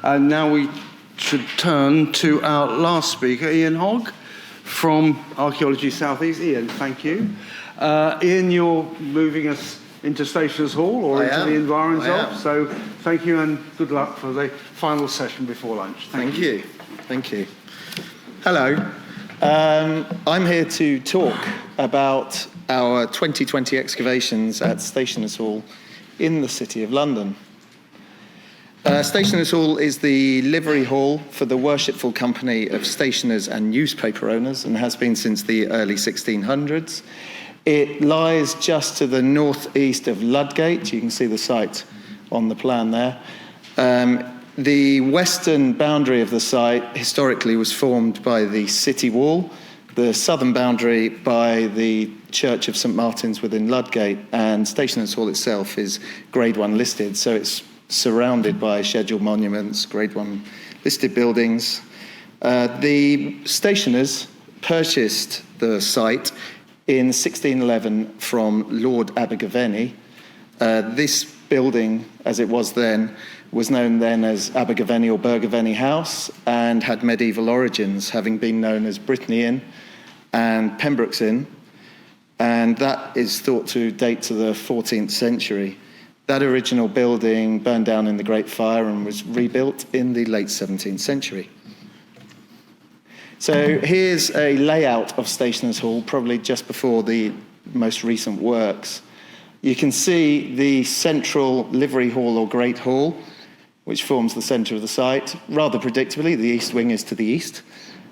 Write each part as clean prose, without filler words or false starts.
And now we should turn to our last speaker, Ian Hogg from Archaeology South-East. Ian, thank you. Ian, you're moving us into Stationers Hall or into the environs of. So thank you and good luck for the final session before lunch. Thank you. Thank you. Hello. I'm here to talk about our 2020 excavations at Stationers Hall in the City of London. Stationers Hall is the livery hall for the Worshipful Company of Stationers and Newspaper Owners and has been since the early 1600s. It lies just to the northeast of Ludgate. You can see the site on the plan there. The western boundary of the site historically was formed by the city wall, the southern boundary by the Church of St Martin's within Ludgate, and Stationers Hall itself is Grade 1 listed, so it's surrounded by scheduled monuments, Grade 1 listed buildings. The stationers purchased the site in 1611 from Lord Abergavenny. This building, as it was then, was known then as Abergavenny or Bergavenny House and had medieval origins, having been known as Brittany Inn and Pembroke's Inn, and that is thought to date to the 14th century. That original building burned down in the Great Fire and was rebuilt in the late 17th century. So here's a layout of Stationers Hall, probably just before the most recent works. You can see the central livery hall or Great Hall, which forms the centre of the site. Rather predictably, the east wing is to the east.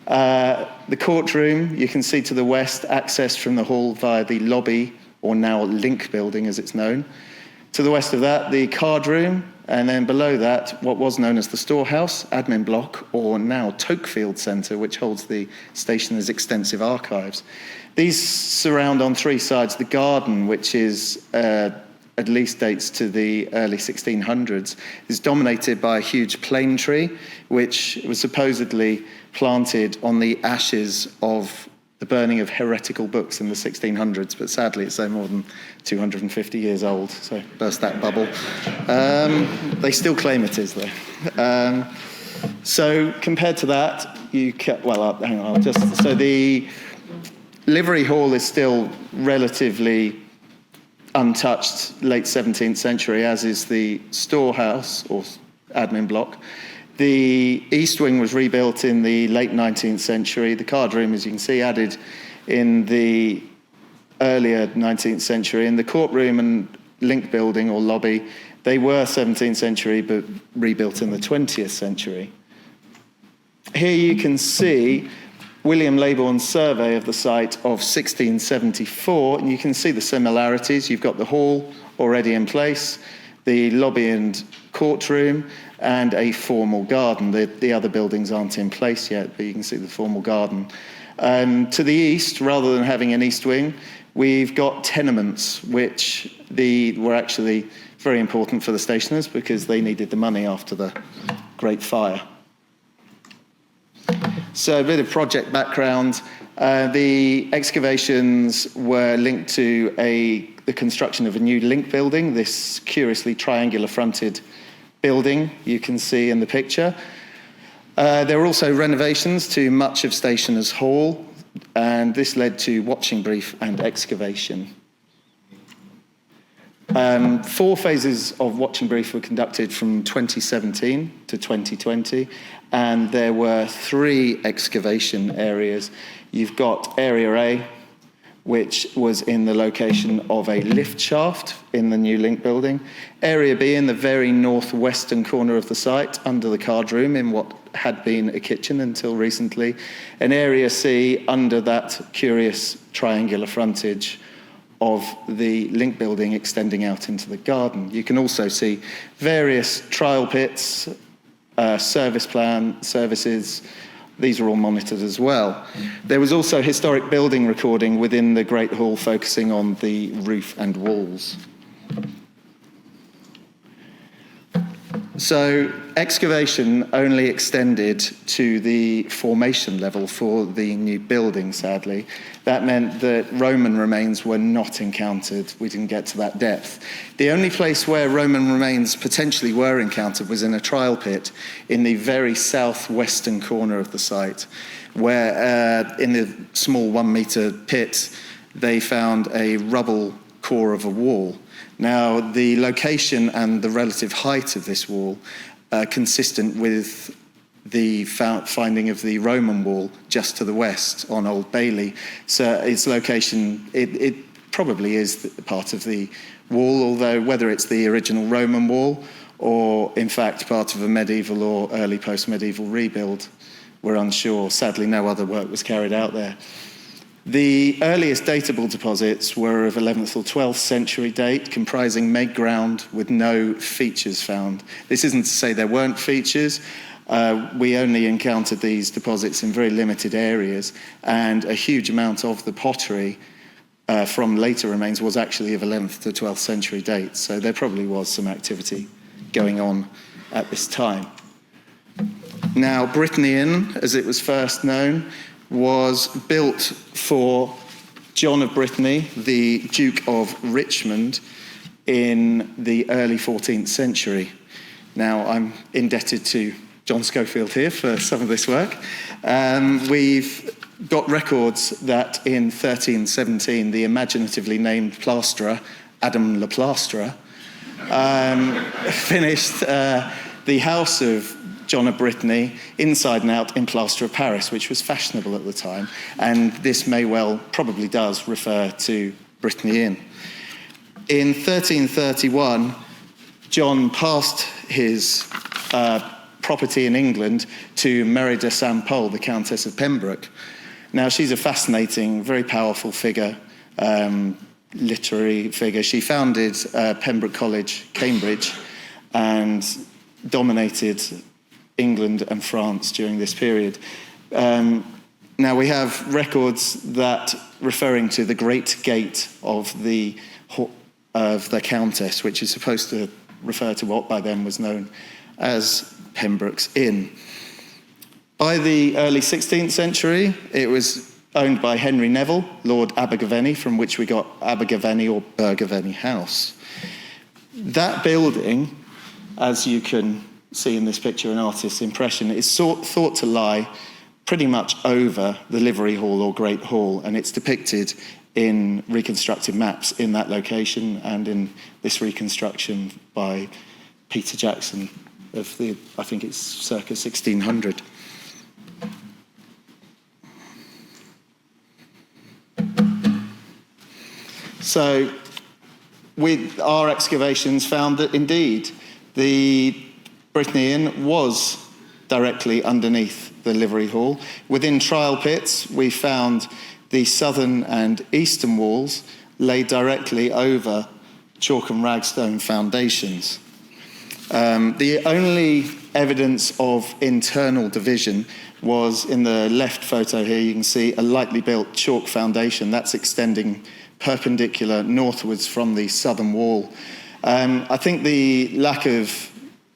The courtroom, you can see to the west, accessed from the hall via the lobby, or now Link building as it's known. To the west of that, the card room, and then below that, what was known as the storehouse, admin block, or now Tokefield Centre, which holds the stationer's extensive archives. These surround on three sides the garden, which is at least dates to the early 1600s, is dominated by a huge plane tree, which was supposedly planted on the ashes of the burning of heretical books in the 1600s, but sadly it's no more than 250 years old, so burst that bubble. They still claim it is, though. So compared to that, hang on, so the livery hall is still relatively untouched, late 17th century, as is the storehouse or admin block. The east wing was rebuilt in the late 19th century. The card room, as you can see, added in the earlier 19th century. And the courtroom and Link building or lobby, they were 17th century, but rebuilt in the 20th century. Here you can see William Leybourne's survey of the site of 1674, and you can see the similarities. You've got the hall already in place, the lobby and courtroom, and a formal garden. The other buildings aren't in place yet, but you can see the formal garden. To the east, rather than having an east wing, we've got tenements, which were actually very important for the stationers because they needed the money after the Great Fire. So a bit of project background. The excavations were linked to the construction of a new Link building, this curiously triangular fronted building you can see in the picture. There were also renovations to much of Stationers Hall, and this led to watching brief and excavation. 4 phases of watching brief were conducted from 2017 to 2020, and there were 3 excavation areas. You've got Area A, which was in the location of a lift shaft in the new Link building. Area B in the very northwestern corner of the site, under the card room in what had been a kitchen until recently. And Area C under that curious triangular frontage of the Link building extending out into the garden. You can also see various trial pits, service plan, services. These are all monitored as well. There was also historic building recording within the Great Hall focusing on the roof and walls. So excavation only extended to the formation level for the new building, sadly. That meant that Roman remains were not encountered. We didn't get to that depth. The only place where Roman remains potentially were encountered was in a trial pit in the very southwestern corner of the site, where in the small 1 meter pit, they found a rubble core of a wall. Now, the location and the relative height of this wall are consistent with the finding of the Roman wall just to the west on Old Bailey. So its location, it probably is part of the wall, although whether it's the original Roman wall or, in fact, part of a medieval or early post-medieval rebuild, we're unsure. Sadly, no other work was carried out there. The earliest datable deposits were of 11th or 12th century date, comprising meg ground with no features found. This isn't to say there weren't features. We only encountered these deposits in very limited areas, and a huge amount of the pottery from later remains was actually of 11th to 12th century date, so there probably was some activity going on at this time. Now, Brittany Inn, as it was first known, was built for John of Brittany, the Duke of Richmond, in the early 14th century. Now, I'm indebted to John Schofield here for some of this work. We've got records that in 1317, the imaginatively named plasterer, Adam Le Plasterer, finished the house of John of Brittany inside and out in plaster of Paris, which was fashionable at the time, and this may well, probably does, refer to Brittany Inn. In 1331, John passed his property in England to Mary de Saint Pol, the Countess of Pembroke. Now, she's a fascinating, very powerful figure, literary figure. She founded Pembroke College, Cambridge, and dominated England and France during this period. Now, we have records that referring to the Great Gate of the Countess, which is supposed to refer to what by then was known as Pembroke's Inn. By the early 16th century, it was owned by Henry Neville, Lord Abergavenny, from which we got Abergavenny or Bergavenny House. That building, as you can see in this picture, an artist's impression, is thought to lie pretty much over the Livery Hall or Great Hall, and it's depicted in reconstructed maps in that location and in this reconstruction by Peter Jackson of the, I think it's circa 1600. So, with our excavations found that indeed the Brittany Inn was directly underneath the Livery Hall. Within trial pits, we found the southern and eastern walls laid directly over chalk and ragstone foundations. The only evidence of internal division was in the left photo here. You can see a lightly built chalk foundation that's extending perpendicular northwards from the southern wall. I think the lack of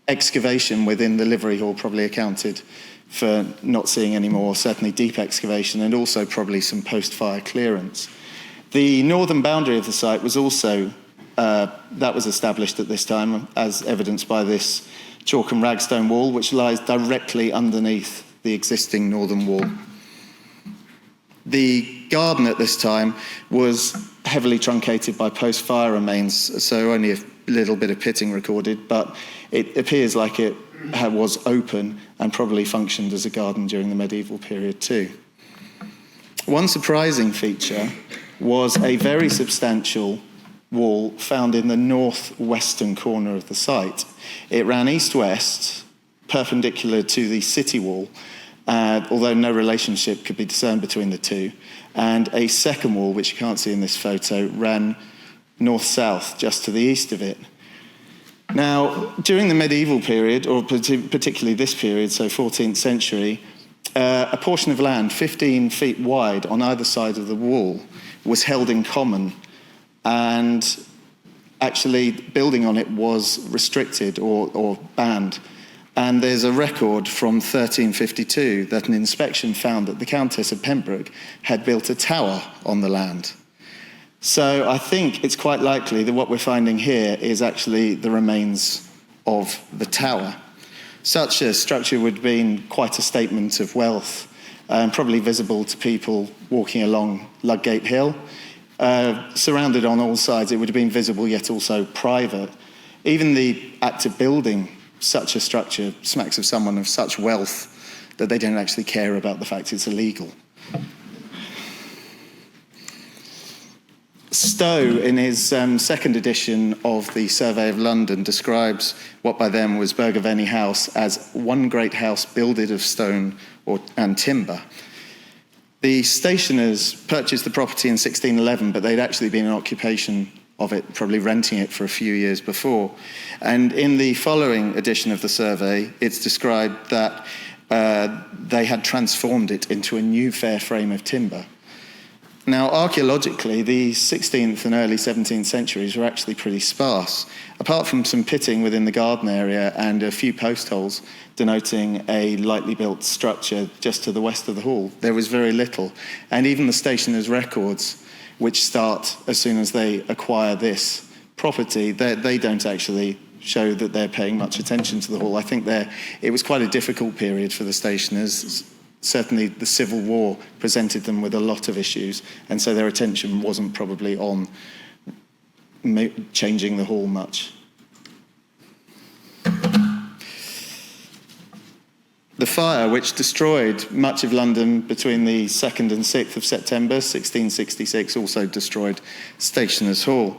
excavation within the Livery Hall probably accounted for not seeing any more, certainly deep excavation, and also probably some post-fire clearance. The northern boundary of the site was also, that was established at this time, as evidenced by this chalk and ragstone wall, which lies directly underneath the existing northern wall. The garden at this time was heavily truncated by post-fire remains, so only a little bit of pitting recorded, but it appears like it was open and probably functioned as a garden during the medieval period too. One surprising feature was a very substantial wall found in the northwestern corner of the site. It ran east-west, perpendicular to the city wall, although no relationship could be discerned between the two, and a second wall, which you can't see in this photo, ran north-south, just to the east of it. Now, during the medieval period, or particularly this period, so 14th century, a portion of land 15 feet wide on either side of the wall was held in common, and actually building on it was restricted or banned. And there's a record from 1352 that an inspection found that the Countess of Pembroke had built a tower on the land. So I think it's quite likely that what we're finding here is actually the remains of the tower. Such a structure would have been quite a statement of wealth, probably visible to people walking along Ludgate Hill. Surrounded on all sides, it would have been visible yet also private. Even the act of building such a structure smacks of someone of such wealth that they don't actually care about the fact it's illegal. Stowe, in his second edition of the Survey of London, describes what by them was Bergaveni House as one great house builded of stone and timber. The stationers purchased the property in 1611, but they'd actually been in occupation of it, probably renting it for a few years before. And in the following edition of the survey, it's described that they had transformed it into a new fair frame of timber. Now, archaeologically, the 16th and early 17th centuries were actually pretty sparse. Apart from some pitting within the garden area and a few post holes denoting a lightly built structure just to the west of the hall, there was very little. And even the stationers' records, which start as soon as they acquire this property, they don't actually show that they're paying much attention to the hall. I think it was quite a difficult period for the stationers. Certainly the Civil War presented them with a lot of issues, and so their attention wasn't probably on changing the hall much. The fire, which destroyed much of London between the 2nd and 6th of September 1666, also destroyed Stationers' Hall.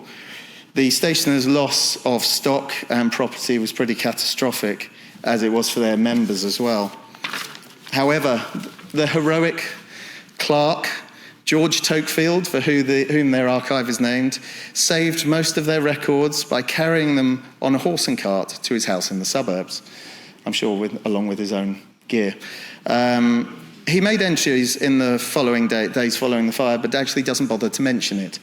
The stationers' loss of stock and property was pretty catastrophic, as it was for their members as well. However, the heroic clerk, George Tokefield, for whom their archive is named, saved most of their records by carrying them on a horse and cart to his house in the suburbs, I'm sure along with his own gear. He made entries in the following days following the fire, but actually doesn't bother to mention it.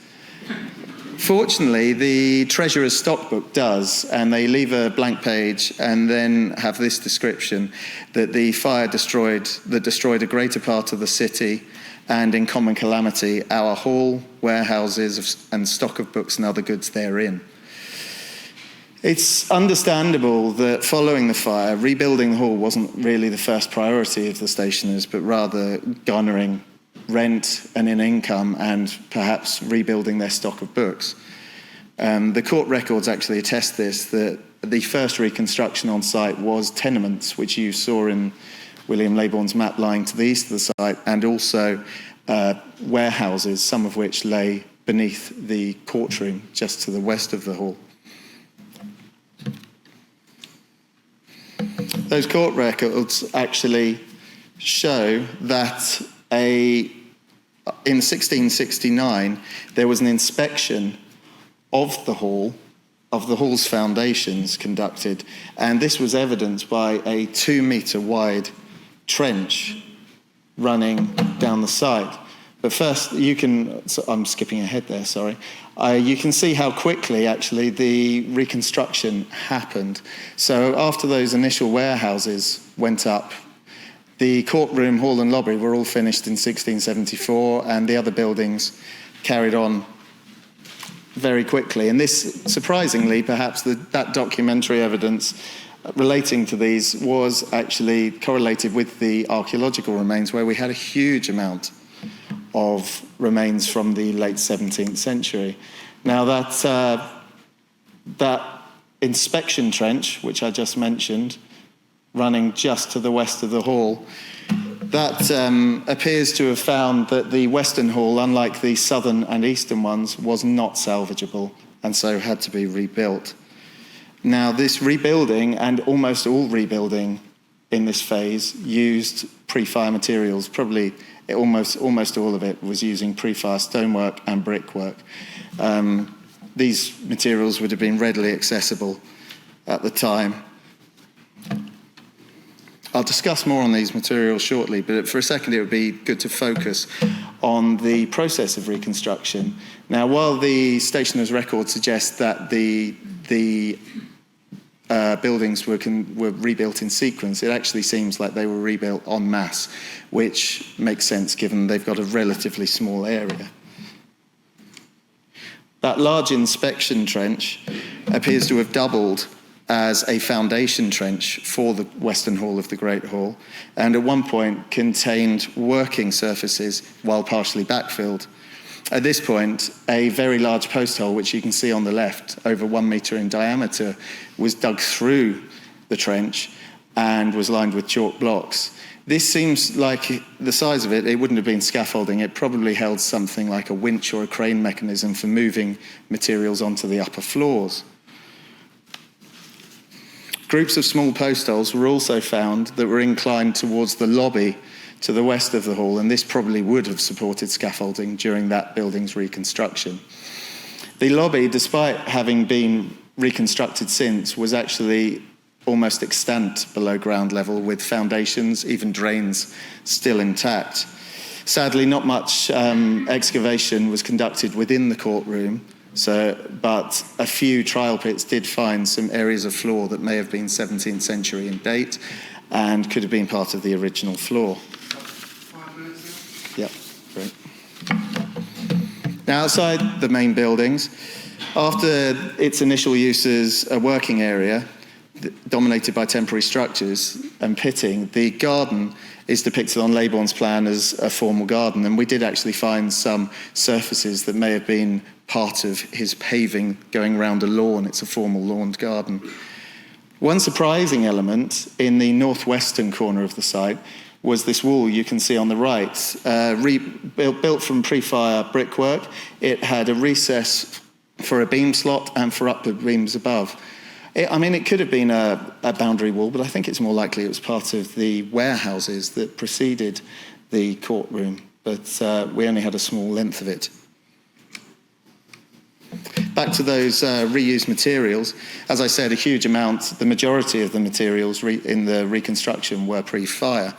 Fortunately, the Treasurer's stockbook does, and they leave a blank page and then have this description that the fire destroyed a greater part of the city, and in common calamity, our hall, warehouses, and stock of books and other goods therein. It's understandable that following the fire, rebuilding the hall wasn't really the first priority of the stationers, but rather garnering rent and an income and perhaps rebuilding their stock of books. The court records actually attest this, that the first reconstruction on site was tenements, which you saw in William Leybourne's map lying to the east of the site, and also warehouses, some of which lay beneath the courtroom just to the west of the hall. Those court records actually show that in 1669, there was an inspection of the hall's foundations conducted, and this was evidenced by a 2-metre wide trench running down the site. But first, I'm skipping ahead there, sorry. You can see how quickly, actually, the reconstruction happened. So after those initial warehouses went up, the courtroom, hall and lobby were all finished in 1674, and the other buildings carried on very quickly. And this, surprisingly, perhaps that documentary evidence relating to these was actually correlated with the archaeological remains, where we had a huge amount of remains from the late 17th century. Now that inspection trench, which I just mentioned, running just to the west of the hall, that appears to have found that the western hall, unlike the southern and eastern ones, was not salvageable and so had to be rebuilt. Now, this rebuilding, and almost all rebuilding in this phase, used pre-fire materials. Probably almost all of it was using pre-fire stonework and brickwork. These materials would have been readily accessible at the time. I'll discuss more on these materials shortly, but for a second it would be good to focus on the process of reconstruction. Now, while the stationer's record suggests that the buildings were rebuilt in sequence, it actually seems like they were rebuilt en masse, which makes sense given they've got a relatively small area. That large inspection trench appears to have doubled as a foundation trench for the western hall of the Great Hall, and at one point contained working surfaces while partially backfilled. At this point, a very large post hole, which you can see on the left, over 1 metre in diameter, was dug through the trench and was lined with chalk blocks. This seems like, the size of it, it wouldn't have been scaffolding. It probably held something like a winch or a crane mechanism for moving materials onto the upper floors. Groups of small post holes were also found that were inclined towards the lobby to the west of the hall, and this probably would have supported scaffolding during that building's reconstruction. The lobby, despite having been reconstructed since, was actually almost extant below ground level, with foundations, even drains, still intact. Sadly, not much excavation was conducted within the courtroom, but a few trial pits did find some areas of floor that may have been 17th century in date and could have been part of the original floor. 5 minutes Yep, great. Now, outside the main buildings, after its initial use as a working area, dominated by temporary structures and pitting, the garden is depicted on Leybourne's plan as a formal garden, and we did actually find some surfaces that may have been part of his paving going around a lawn. It's a formal lawned garden. One surprising element in the northwestern corner of the site was this wall you can see on the right. Built from pre-fire brickwork, it had a recess for a beam slot and for upward beams above. It could have been a boundary wall, but I think it's more likely it was part of the warehouses that preceded the courtroom, but we only had a small length of it. Back to those reused materials, as I said, a huge amount, the majority of the materials in the reconstruction were pre-fire.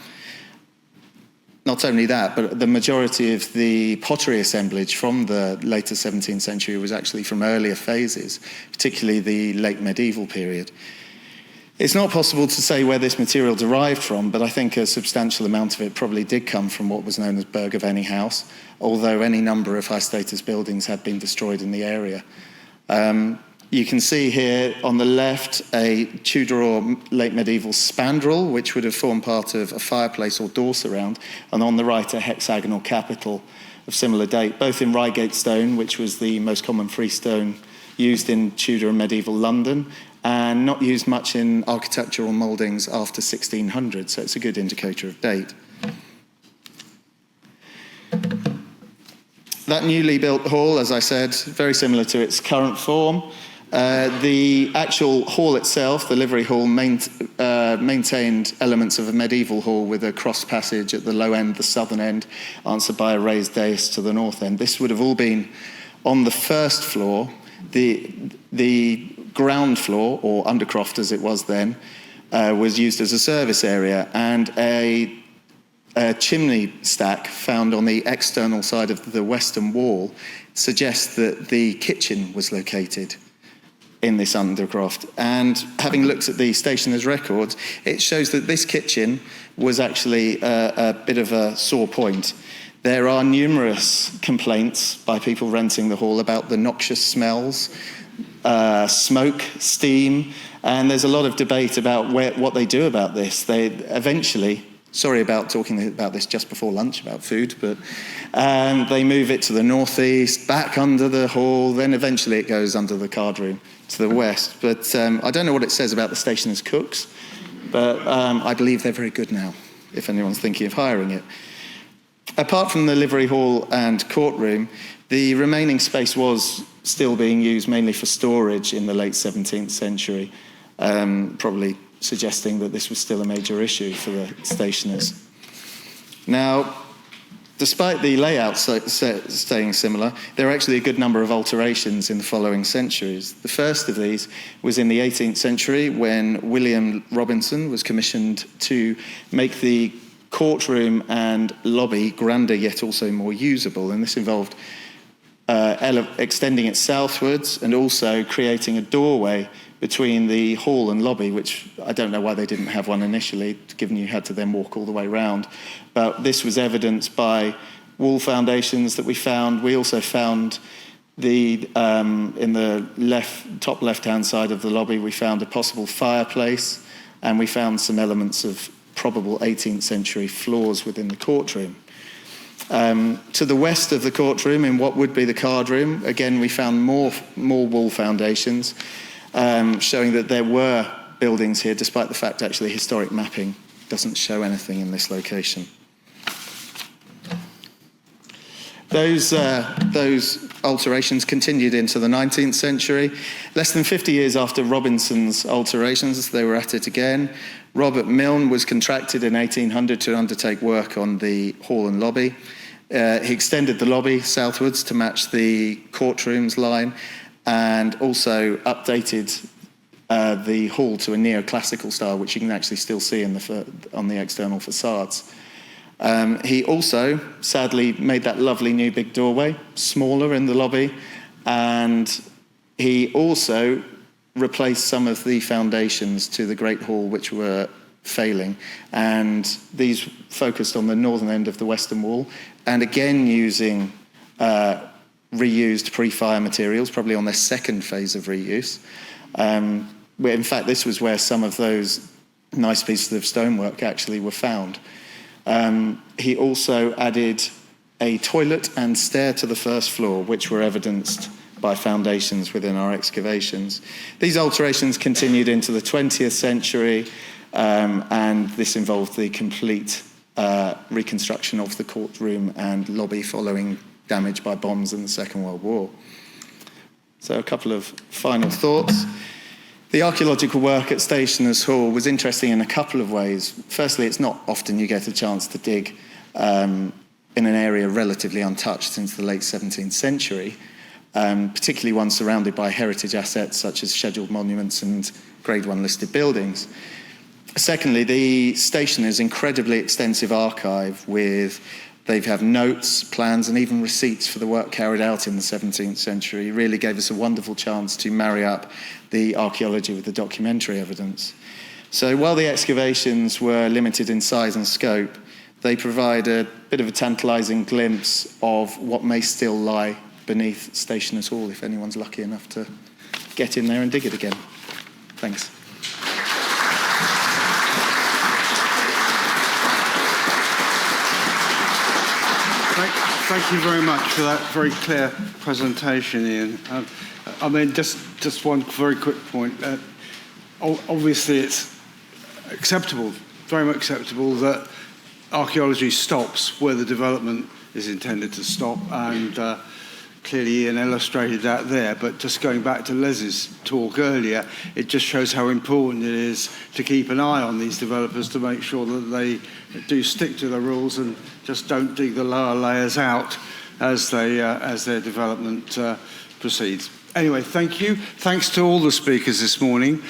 Not only that, but the majority of the pottery assemblage from the later 17th century was actually from earlier phases, particularly the late medieval period. It's not possible to say where this material derived from, but I think a substantial amount of it probably did come from what was known as Burg of Any House, although any number of high-status buildings had been destroyed in the area. You can see here on the left a Tudor or late medieval spandrel, which would have formed part of a fireplace or door surround, and on the right a hexagonal capital of similar date, both in Reigate stone, which was the most common freestone used in Tudor and medieval London, and not used much in architectural mouldings after 1600, so it's a good indicator of date. That newly built hall, as I said, very similar to its current form. The actual hall itself, the livery hall, maintained elements of a medieval hall with a cross passage at the low end, the southern end, answered by a raised dais to the north end. This would have all been on the first floor. The ground floor, or undercroft as it was then, was used as a service area, and a chimney stack found on the external side of the western wall suggests that the kitchen was located in this undercroft. And having looked at the stationer's records, it shows that this kitchen was actually a bit of a sore point. There are numerous complaints by people renting the hall about the noxious smells, smoke, steam, and there's a lot of debate about what they do about this. They eventually, sorry about talking about this just before lunch, about food, but they move it to the northeast, back under the hall, then eventually it goes under the card room to the west. But I don't know what it says about the stationer's cooks, but I believe they're very good now, if anyone's thinking of hiring it. Apart from the livery hall and courtroom, the remaining space was still being used mainly for storage in the late 17th century, probably suggesting that this was still a major issue for the stationers. Now, despite the layout staying similar, there are actually a good number of alterations in the following centuries. The first of these was in the 18th century when William Robinson was commissioned to make the courtroom and lobby grander yet also more usable, and this involved extending it southwards and also creating a doorway between the hall and lobby, which I don't know why they didn't have one initially, given you had to then walk all the way round. But this was evidenced by wall foundations that we found. We also found in the top left-hand side of the lobby, we found a possible fireplace, and we found some elements of probable 18th century floors within the courtroom. To the west of the courtroom, in what would be the card room, again, we found more wall foundations, showing that there were buildings here, despite the fact actually historic mapping doesn't show anything in this location. Those alterations continued into the 19th century. Less than 50 years after Robinson's alterations, they were at it again. Robert Milne was contracted in 1800 to undertake work on the hall and lobby. He extended the lobby southwards to match the courtroom's line, and also updated the hall to a neoclassical style, which you can actually still see on the external facades. He also, sadly, made that lovely new big doorway smaller in the lobby, and he also replaced some of the foundations to the Great Hall, which were failing, and these focused on the northern end of the western wall, and again using reused pre-fire materials, probably on their second phase of reuse. In fact, this was where some of those nice pieces of stonework actually were found. He also added a toilet and stair to the first floor, which were evidenced by foundations within our excavations. These alterations continued into the 20th century, and this involved the complete reconstruction of the courtroom and lobby following damage by bombs in the Second World War. So a couple of final thoughts. The archaeological work at Stationers' Hall was interesting in a couple of ways. Firstly, it's not often you get a chance to dig in an area relatively untouched since the late 17th century, particularly one surrounded by heritage assets such as scheduled monuments and Grade 1 listed buildings. Secondly, the stationer's incredibly extensive archive they have notes, plans, and even receipts for the work carried out in the 17th century really gave us a wonderful chance to marry up the archaeology with the documentary evidence. So while the excavations were limited in size and scope, they provide a bit of a tantalising glimpse of what may still lie beneath Stationers' Hall if anyone's lucky enough to get in there and dig it again. Thanks. Thank you very much for that very clear presentation, Ian. I mean, just one very quick point. Obviously, it's acceptable, very much acceptable, that archaeology stops where the development is intended to stop, and clearly Ian illustrated that there. But just going back to Les's talk earlier, it just shows how important it is to keep an eye on these developers to make sure that they do stick to the rules and just don't dig the lower layers out as their development proceeds. Anyway, thank you. Thanks to all the speakers this morning.